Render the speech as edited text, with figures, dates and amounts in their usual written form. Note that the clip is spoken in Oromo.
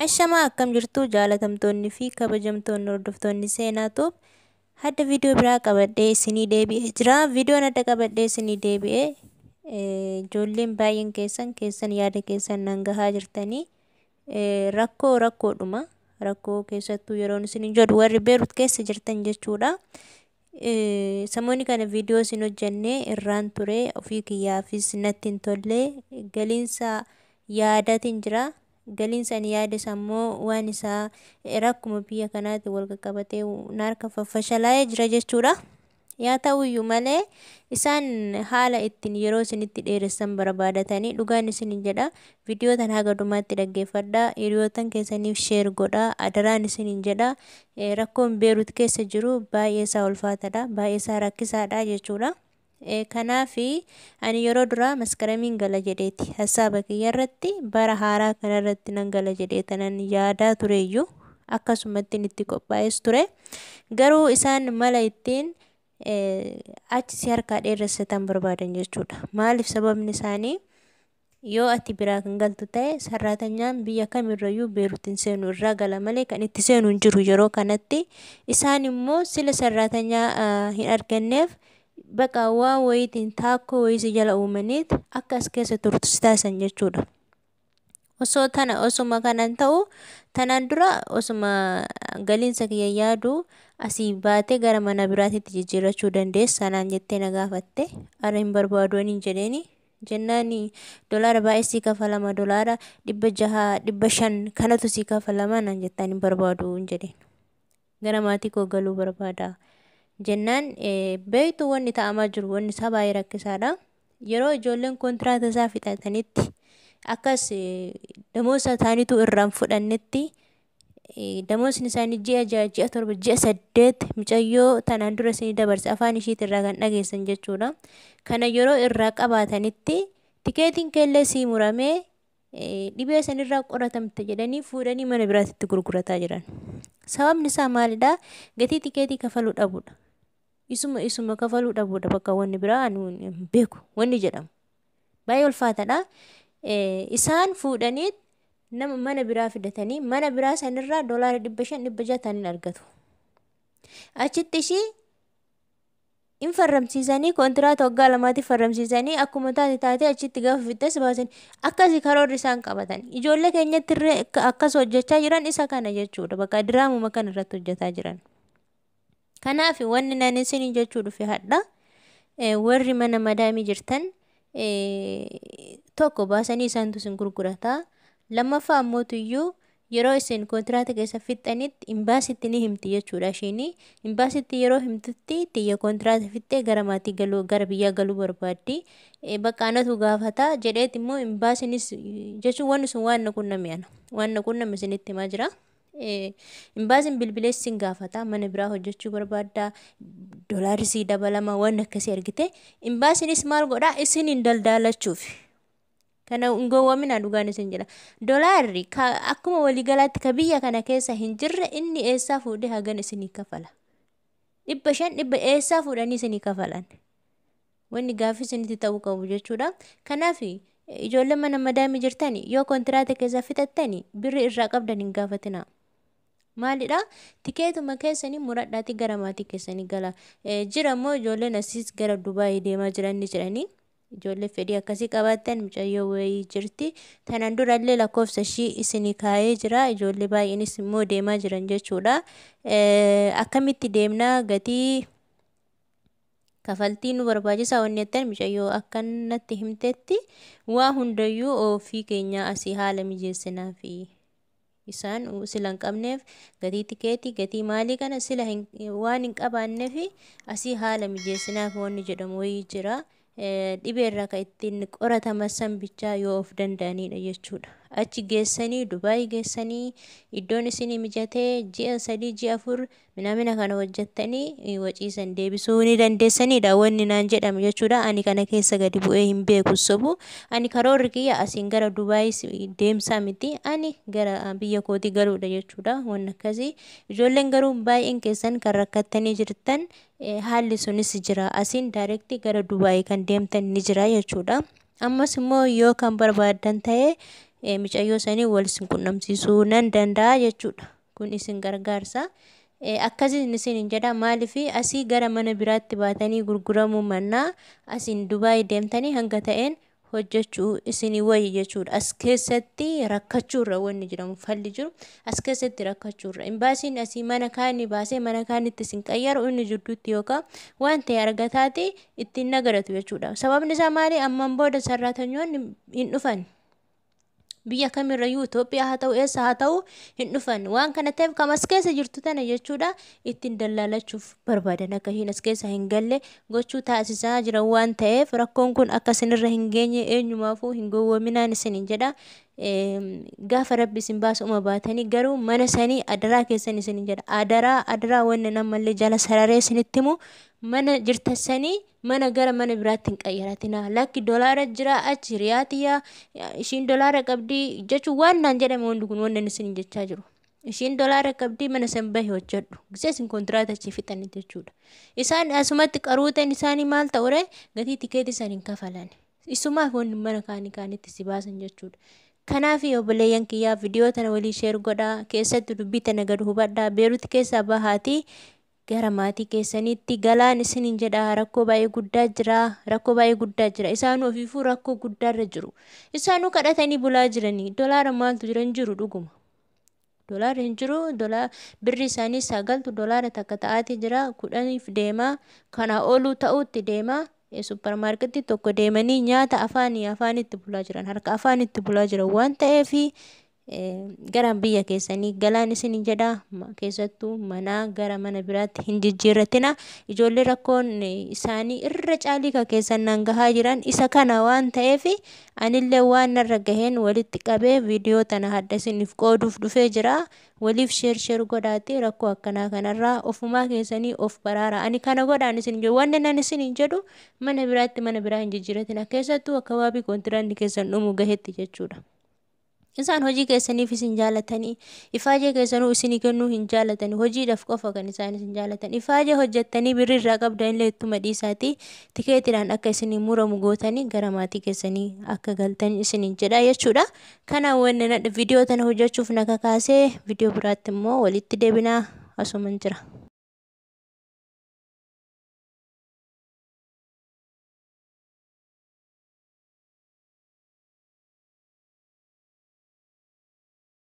Ashamaa akkam jirtu jaalatamtoonni fi kabajamtoonni hordoftoonni seenaatu hadda viidiyoo biraa qabadhee isinii deebi'ee jira. Viidiyoon hadda qabadhee isinii deebi'ee ijoolleen baay'een keessan yaada keessan nan gahaa jirtanii rakkoodhuma. Rakkoo keessattuu yeroon isin jedhu warri Beerut keessa jirtan jechuudha. Samoonni kana viidiyoo isin hojjannee irraan ture ofii kiyyaafis natti hin tolle galiinsa yaadatiin jira. Galiinsan yaades ammoo waan isaa rakkuma biyya kanaatti wal qabatee narka faffashalaa'ee jira jechuudha. Yaa ta'uyyuu malee isaan haala ittiin yeroo isinitti dheeressan barbaadatanii dhugaan isin jedha. Viidiyoo tan haga dhumaatti dhaggeeffadhaa. Hiriyootan keessaniif sheer godhaa. Adaraan isin jedha. Rakkoon Beerut keessa jiru baay'ee isaa ulfaataadha. Baay'ee isaa rakkisaadha jechuudha. Kanaafi ani yeroo dura maskaramiin gala jedheeti hasaaba kiyya irratti bara haaraa kana irratti nan gala jedheetanan yaadaa tureyyuu akkasumatti itti qophaa'es ture. Garuu isaan mala ittiin achi si harkaa dheeressatan barbaadan jechuudha. Maaliif sababni isaanii yoo ati biraa kan galtu ta'e sarraatanyaan biyya kamirrayyuu Beerutin seenu irraa gala malee kan itti seenu hin jiru yeroo kanatti. Isaan immoo sila sarraatanyaa hin arganneef bakka waan wayiitiin taakkoo wayisi jala uumaniit akka as keessa turtus taasisan jechuudha. Osuma kanan ta'u tanaan dura osuma galiinsa kiyya yaadu asii baatee gara mana biraatitti jijjiirrachuu dandeessa sanaan jettee na gaafatte. Ara hin barbaadu aniin jedheeni jennaani dolaara baay'ee sii kafalama dolaara 600 500 kanatu sii kafalama naan jettaan hin barbaadu hin jedheen. Gara maatii koo galuu barbaada. Jennaan beektu wanni ta'amaa jiru wanni isaa baay'ee rakkisaadha. Yeroo ijoolleen kontiraata isaa fixatanitti akkas damoosa isaaniitu irraan fudhannetti damoosni isaanii ji'a 6 ji'a 7 ji'a 8 mucayyoo tanaan dura isinii dabarse afaan ishiit irraa kan dhageessan jechuudha. Kana yeroo irraa qabaatanitti tikeetiin keellee sii muramee dhibee sanirraa qoratamte jedhanii fuudhanii mana biraatti gurgurataa jiran. Sababni isaa maalidha? Gatii tikeetii kafaluu dhabuudha. Isuma kafaluu dhabuudha bakka wanni biraa ani beeku wanni jedhamu. Baay'ee ulfaataadha. Isaan fuudhanii nama mana biraa fidatanii mana biraa sanirraa dolaara 500 600 argatu. Achitti ishii in farramsiisanii kontiraata waggaa lamaatti farramsiisanii akkuma taate achitti gaafa fixes baasan akkasii karoorri isaan qabatan. Ijoollee keenyatti irree akkas hojjechaa jiran isa kana jechuudha. Bakka diraamuma kana irratti hojjetaa jiran. Kanaaf wanni nan isin jechuu dhufe hadha warri mana madaamii jirtan tokko baasanii isaantu isin gurgurata. Lammaffaa ammoo tuyyuu yeroo isin kontiraata keessa fixanitti imbaasitti ni himti jechuudha ishiin. Imbaasitti yeroo himtutti tiyya kontiraata fixee gara maatii galuu gara biyyaa galuu barbaaddi. Bakka anatu gaafata jedheet immoo imbaasinis jechuun wanni sun waan na qunname ana. Waan na qunname isinitti himaa jira. Imbaasiin bilbilees sin gaafata mana biraa hojjechuu barbaadda dolaarri sii dabalama waan akkasii argite. Imbaasiinis maal godhaa isiniin daldaalachuuf. Kana ungowwamina dhugaan isin jedha. Dolaarri akkuma waliigalaatti ka biyya kana keessa hin jirre inni eessaa fuudhee hagan isinii kafala. 500 eessaa fuudhanii isinii kafalan. Wanni gaaffii isinitti ta'uu qabu jechuudha. Kanaaf ijoollee mana madaamii jirtani yoo kontiraata keessa fixattani birri irraa qabdan hin gaafatina. Maalidha? Tikeetuma keessanii muradhaati gara maatii keessanii gala. Jira immoo ijoolleen asiis gara Dubaayii deemaa jiran ni jiranii. Ijoollee fedhii akkasii qabaatan mucayyoo wayii jirti. Tanaan durallee lakkoofsa ishii isinii kaa'ee jira. Ijoollee baay'eenis immoo deemaa jiran jechuudha. Akkamitti deemnaa gatii kafaltii nu barbaachisaa wanni jettan mucayyoo akkanatti himtetti waa hundayyuu ofii keenya asii haala mijeessinaa fi isaan sila hin qabneef gatii tikeetii gatii maalii kana sila waan hin qabaanneef asii haala mijeessinaaf wanni jedhamu wayii jira. Dhibee irraa kan ittiin qorataman san bichaa yoo of danda'anidha jechuudha. Achi geessanii Dubaayii geessanii iddoon isinii mijatee ji'a 3 ji'a 4 minamina kana hojjettanii waciisan deebisuu ni dandeessanidha wanni naan jedhamu jechuudha. Ani kana keessa gadi bu'ee hin beeku sobu. Ani karoorri kiyya asiin gara Dubaayii deemsaa miti. Ani gara biyya kootii galuudha jechuudha. Wanni akkasii ijoolleen garuu baay'een keessan kan rakkattanii jirtan haalli sunis jira. Asiin daayirektii gara Dubaayii kan deemtan ni jira jechuudha. Ammas immoo yoo kan barbaadan ta'e mucayyoo sanii wal isin qunnamsiisuu nan danda'a jechuudha. Kun isin gargaarsa. Akkasiin isin jedha maaliifi asii gara mana biraatti baatanii gurguramuu mannaa asiin Dubaay deemtanii hanga ta'een hojjechuu isinii wayyi jechuudha. As keessatti rakkachuurra wanni jedhamu falli jiru as keessatti rakkachuurra. Imbaasiin asii mana kaanii baasee mana kaanitti isin qayyaru inni jidduutti yookaan waan ta'e argataati ittiin nagaratu jechuudha. Sababni isaa maali? Amman booda sarraatanyoonni hin dhufan. Biyya kamirrayyuu Itoophiyaa haa ta'u eessa haa ta'u hin dhufan. Waan kana ta'eef kam as keessa jirtu tana jechuudha ittiin dallaalachuuf barbaadan akka hin as keessa hin galle gochuu taasisaa jiran waan ta'eef rakkoon kun akka isinirra hin geenye eenyumaafuu hin gowwoominaan isiniin jedha. Gaafa rabbi isin baasuma baatanii garuu mana sanii adaraa keessan isiniin jedha. Adaraa wanni namallee jala sararee isinitti himu mana jirtasanii mana gara mana biraatti hin qayyaratina. Lakki dolaara jira achi riyaatiyaa ishiin dolaara qabdii jechuun waan naan jedhame wanti kun wanni isin jechaa jiru. Ishiin dolaara qabdii mana san bahe hojjedhu. Gisee isin kontiraata achi fixan jechuudha. Isaan asumatti qaruuteen isaanii maal ta'ure gatii tikeetii san hin kafalan. Isumaaf wanni mana kaanitti si baasan jechuudha. Kanaaf obboleeyyan kiyyaa viidiyoo tana walii sheer godhaa keessatti dubbii tana gad hubadhaa Beerut keessaa bahaati gara maatii keessanitti galaan isiniin jedha. Rakkoo baay'ee guddaa jira isaan ofiifuu rakkoo guddaarra jiru. Isaanuu kadhatanii bulaa jiranii dolaara maaltu jiran jiru dhuguma. Dolaara hin jiru birri isaanii sagaltu dolaara takka ta'aati jira 10 deema kana ooluu ta'utti deema. Supermarketii tokko deemanii nyaata afaanitti bulaa jiran harka afaanitti bulaa jiran waan ta'eef gara biyya keessanii galaan isiniin jedha. Keessattuu mana gara mana biraatti hin jijjiirratina. Ijoollee rakkoon isaanii irra caalii ka keessan nan gahaa jiran isa kana waan ta'eef anillee waan narra gaheen walitti qabee viidiyoo tana hadda isiniif qooduuf dhufee jira. Waliif sheer godhaati rakkoo akkanaa kanarraa ofumaa keessanii of baraara. Ani kana godhaan isin jedhu wanni nan isin jedhu mana biraa hin jijjiirratina. Keessattuu akkabaabii kontiraanni keessan dhumuu gahetti jechuudha. Isaan hojii keessaniif isin jaalatanii ifaajee keessanuu isinii kennuu hin jaalatanii hojiidhaaf qofa kan isaan isin jaalatan. Ifaajee hojjettanii birrirraa qabdan illee ittuma dhiisaati tikeetiidhaan akka isinii muramu gootanii gara maatii keessanii akka galtan isiniin jedha jechuudha. Kana wanni viidiyoo tana hojjechuuf na kakaasee viidiyoo biraatti immoo walitti deebinaa asuman jira.